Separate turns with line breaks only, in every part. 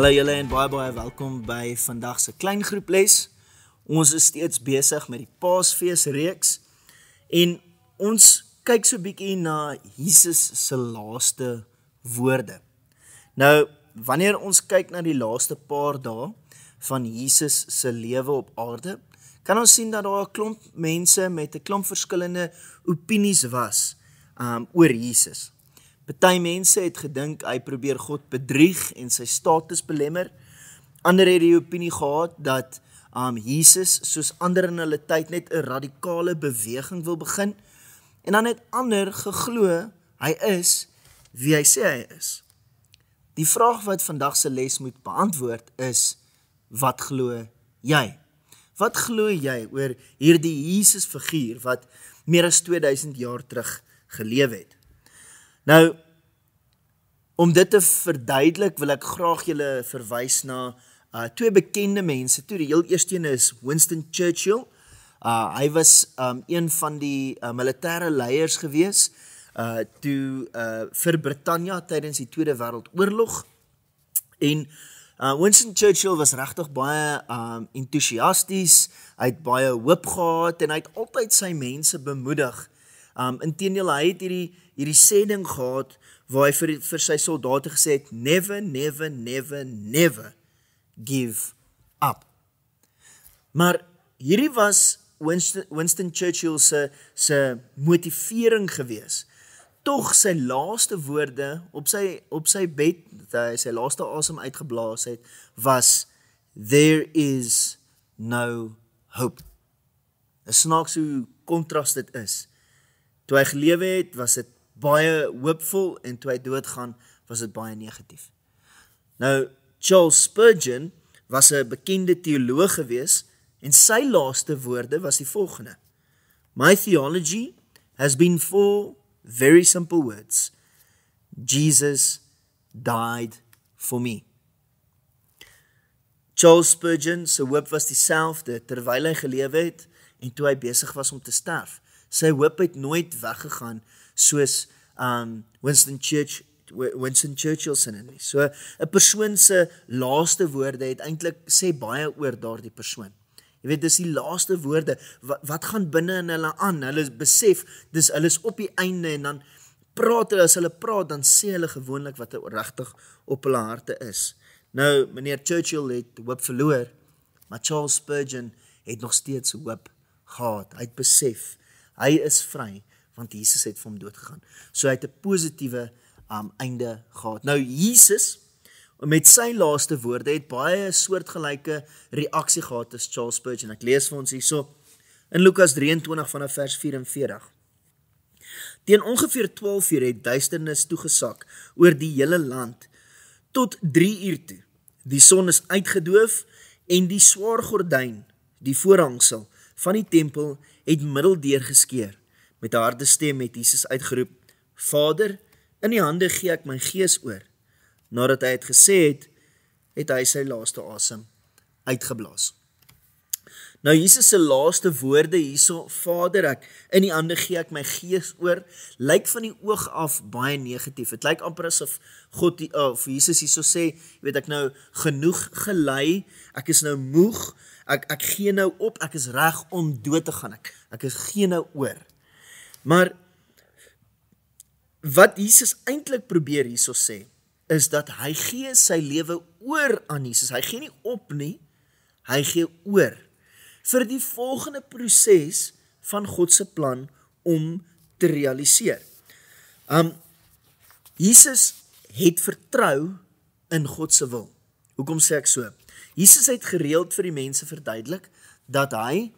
Hallo julle en baie welkom by vandag se klein groeples. Ons is steeds besig met die Paasfees reeks en ons kyk so 'n bietjie na Jesus se laaste woorde. Nou, wanneer ons kyk na die laaste paar dae van Jesus se lewe op aarde, kan ons sien dat daar 'n klomp mense met 'n klomp verskillende opinies was oor Jesus. Party mense het gedink hy probeer God bedrieg en sy status belemmer. Ander het die opinie gehad dat Jesus soos ander in hulle tyd net 'n radikale beweging wil begin. En dan het ander geglo hy is wie hy sê hy is. Die vraag wat vandag se les moet beantwoord is, wat glo jy? Wat glo jy oor hierdie Jesus figuur wat meer as 2000 jaar terug geleef het? Nou, om dit te verduidelik, wil ek graag julle verwys na twee bekende mense. Die heel eerste een is Winston Churchill. Hy was een van die militêre leiers gewees vir Britannia tydens die Tweede Wêreldoorlog. En Winston Churchill was regtig baie entoesiasties, hy het baie hoop gehad en hy het altyd sy mense bemoedig. Inteendeel, hy het hierdie sêding gehad waar hy vir sy soldate gesê het, never give up. Maar hierdie was Winston Churchill se motivering gewees. Tog sy laaste woorde op sy bed, dat hy sy laaste asem uitgeblaas het, was, there is no hope. 'n snaaks hoe kontras dit is. Toe hy gelewe het, was dit baie hoopvol en toe hy doodgaan, was dit baie negatief. Nou, Charles Spurgeon was 'n bekende teoloog gewees en sy laaste woorde was die volgende: My theology has been four very simple words. Jesus died for me. Charles Spurgeon se hoop was dieselfde terwyl hy gelewe het en toe hy besig was om te sterf. Sy hoop het nooit weggegaan soos Winston Churchill se nie. So 'n persoon se laaste woorde het eintlik sê baie oor daardie persoon. Jy weet, dis die laaste woorde, wat gaan binne in hulle aan? Hulle besef, hulle is op die einde en dan as hulle praat, dan sê hulle gewoonlik wat regtig op hulle harte is. Nou, meneer Churchill het hoop verloor, maar Charles Spurgeon het nog steeds hoop gehad. Hy het besef, hy is vry, want Jesus het vir hom doodgegaan. So hy het 'n positiewe einde gehad. Nou, Jesus, met sy laaste woorde, het baie soortgelyke reaksie gehad as Charles Spurgeon. Ek lees vir ons hierso in Lukas 23 vanaf vers 44. Teen ongeveer 12 uur het duisternis toegesak oor die hele land tot 3 uur toe. Die son is uitgedoof en die swaar gordyn, die voorhangsel van die tempel, het middeldeur geskeur. Met 'n harde stem het Jesus uitgeroep, Vader, in die hande gee ek my gees oor. Nadat hy het gesê het hy sy laaste asem uitgeblaas. Nou Jesus se laaste woorde hierso, Vader, in die hande gee ek my gees oor, lyk van die oog af baie negatief. Het lyk amper asof of Jesus hierso sê, weet ek nou genoeg gelei, ek is nou moeg, ek gee nou op, ek is reg om dood te gaan, ek is gee nou oor. Maar wat Jesus eintlik probeer hierso sê, is dat hy gee sy lewe oor aan Jesus. Hy gee nie op nie, hy gee oor vir die volgende proses van God se plan om te realiseer. Jesus het vertrou in God se wil. Hoekom sê ek so? Jesus het gereeld vir die mense verduidelik dat hy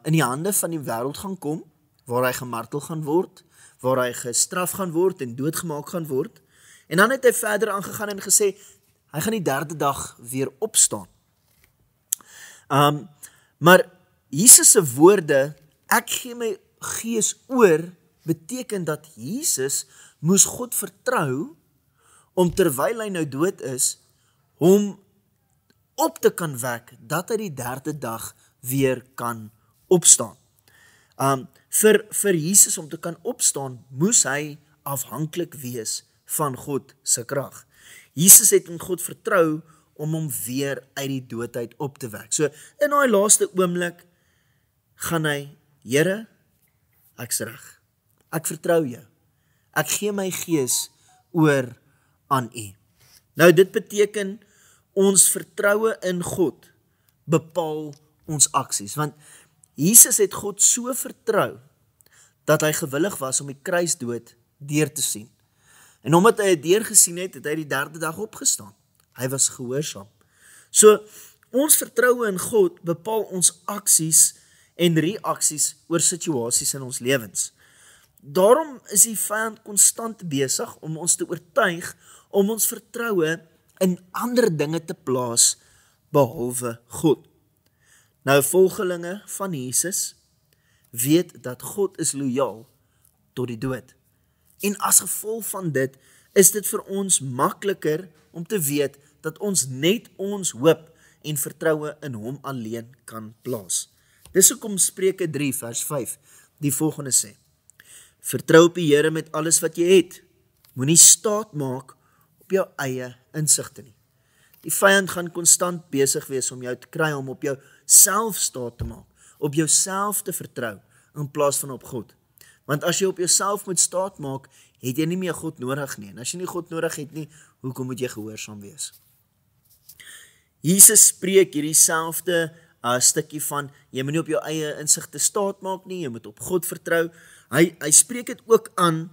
in die hande van die wêreld gaan kom, waar hy gemartel gaan word, waar hy gestraf gaan word en doodgemaak gaan word. En dan het hy verder aangegaan en gesê, hy gaan die 3de dag weer opstaan. Maar Jesus se woorde, ek gee my gees oor, beteken dat Jesus moes God vertrou, om terwyl hy nou dood is, hom op te kan wek, dat hy die 3de dag weer kan opstaan. Vir Jesus om te kan opstaan, moes hy afhanklik wees van God se krag. Jesus het in God vertrou om hom weer uit die doodheid op te wek. So, in daai laaste oomblik, gaan hy, Here, ek's reg. Ek vertrou jou. Ek gee my gees oor aan U. Nou, dit beteken, ons vertroue in God bepaal ons aksies, want Jesus het God so vertrou, dat hy gewillig was om die kruisdood deur te sien. En omdat hy het deurgesien het, het hy die 3de dag opgestaan. Hy was gehoorsaam. So, ons vertroue in God bepaal ons aksies en reaksies oor situasies in ons lewens. Daarom is die vyand konstant besig om ons te oortuig om ons vertroue in ander dinge te plaas behalwe God. Nou, volgelinge van Jesus weet dat God is lojaal tot die dood. En as gevolg van dit, is dit vir ons makliker om te weet dat ons net ons hoop en vertroue in hom alleen kan plaas. Dis hoekom Spreuke 3 vers 5 die volgende sê: Vertrou op die Here met alles wat jy het. Moenie staat maak op jou eie insigte nie. Die vyand gaan konstant besig wees om jou te kry om op jou self staat te maak, op jouself te vertrou in plaas van op God. Want as jy op jouself moet staat maak, het jy nie meer God nodig nie. En as jy nie God nodig het nie, hoekom moet jy gehoorsaam wees? Jesus spreek hierdie selfde stukkie van, jy moet nie op jou eie insigte staat maak nie, jy moet op God vertrou. Hy spreek dit ook aan,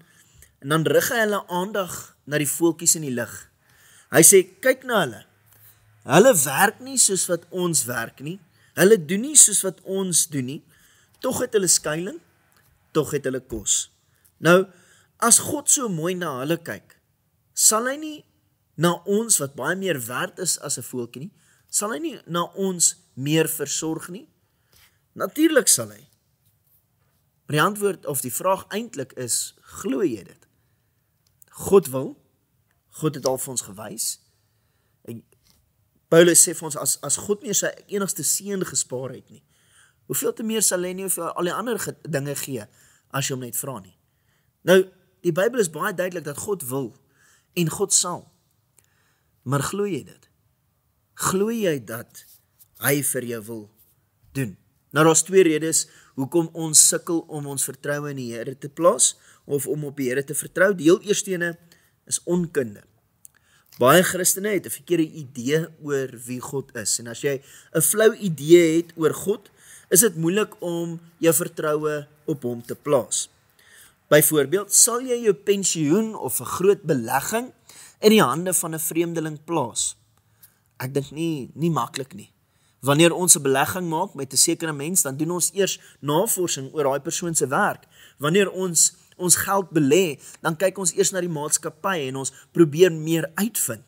en dan rig hy hulle aandag na die voeltjies in die lig. Hy sê, kyk na hulle. Hulle werk nie soos wat ons werk nie. Hulle doen nie soos wat ons doen nie. Tog het hulle skuiling, tog het hulle kos. Nou, as God so mooi na hulle kyk, sal hy nie na ons wat baie meer werd is as 'n voeltjie nie, sal hy nie na ons meer versorg nie? Natuurlik sal hy. Maar die antwoord of die vraag eintlik is, glo jy dit? God wil, God het al vir ons gewys. En Paulus sê vir ons, as God nie sy enigste seun gespaar het nie, hoeveel te meer sal hy nie vir al die ander dinge gee, as jy hom net vra nie. Nou, die Bybel is baie duidelik dat God wil, en God sal. Maar glo jy dit? Glo jy dat hy vir jou wil doen? Nou, daar's 2 redes hoekom ons sukkel om ons vertroue in die Here te plaas, of om op die Here te vertrou. Die heel eerste ene is onkunde. Baie Christene het 'n verkeerde idee oor wie God is. En as jy 'n flou idee het oor God, is dit moeilik om jou vertroue op hom te plaas. Byvoorbeeld, sal jy jou pensioen of 'n groot belegging in die hande van 'n vreemdeling plaas? Ek dink nie maklik nie. Wanneer ons 'n belegging maak met 'n sekere mens, dan doen ons eers navorsing oor daai persoon se werk. Wanneer ons geld belê, dan kyk ons eers na die maatskappy en ons probeer meer uitvind.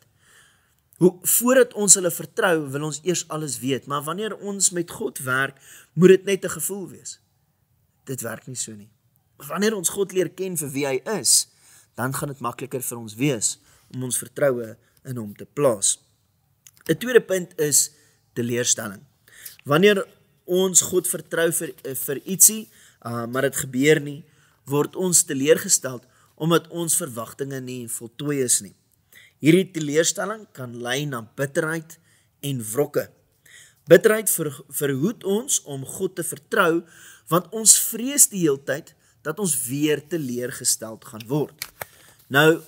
Voordat ons hulle vertrou, wil ons eers alles weet, maar wanneer ons met God werk, moet dit net 'n gevoel wees. Dit werk nie so nie. Wanneer ons God leer ken vir wie hy is, dan gaan dit makliker vir ons wees om ons vertroue in hom te plaas. 'n tweede punt is teleurstelling. Wanneer ons God vertrou vir ietsie, maar dit gebeur nie, word ons teleurgesteld omdat ons verwagtinge nie voltooi is nie. Hierdie teleurstelling kan lei na bitterheid en wrokke. Bitterheid verhoed ons om God te vertrou, want ons vrees die heeltyd dat ons weer teleurgesteld gaan word. Nou,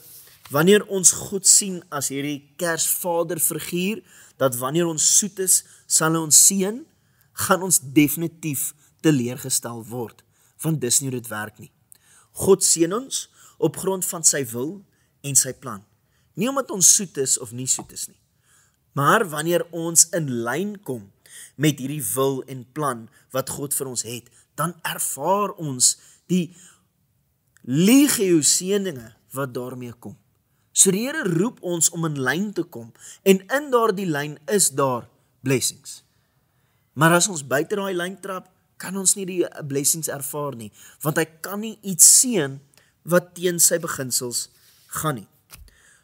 wanneer ons God sien as hierdie Kersvaderfiguur, dat wanneer ons soet is, sal hy ons seën, gaan ons definitief teleurgestel word, want dis nie hoe dit werk nie. God seën ons op grond van sy wil en sy plan. Nie omdat ons soet is of nie soet is nie, maar wanneer ons in lyn kom met hierdie wil en plan wat God vir ons het, dan ervaar ons die legio seëninge wat daarmee kom. So die Here roep ons om in lyn te kom, en in daardie lyn is daar blessings. Maar as ons buite daai lyn trap, kan ons nie die blessings ervaar nie, want hy kan nie iets seën wat teen sy beginsels gaan nie.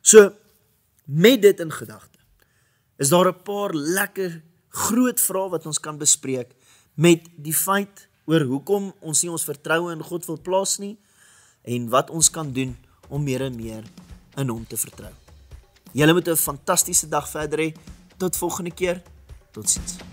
So, met dit in gedagte, is daar 'n paar lekker groot vrae wat ons kan bespreek met die feit oor hoekom ons nie ons vertroue in God wil plaas nie, en wat ons kan doen om meer en meer in hom te vertrou. Julle moet 'n fantastiese dag verder hê. tot volgende keer. Totsiens.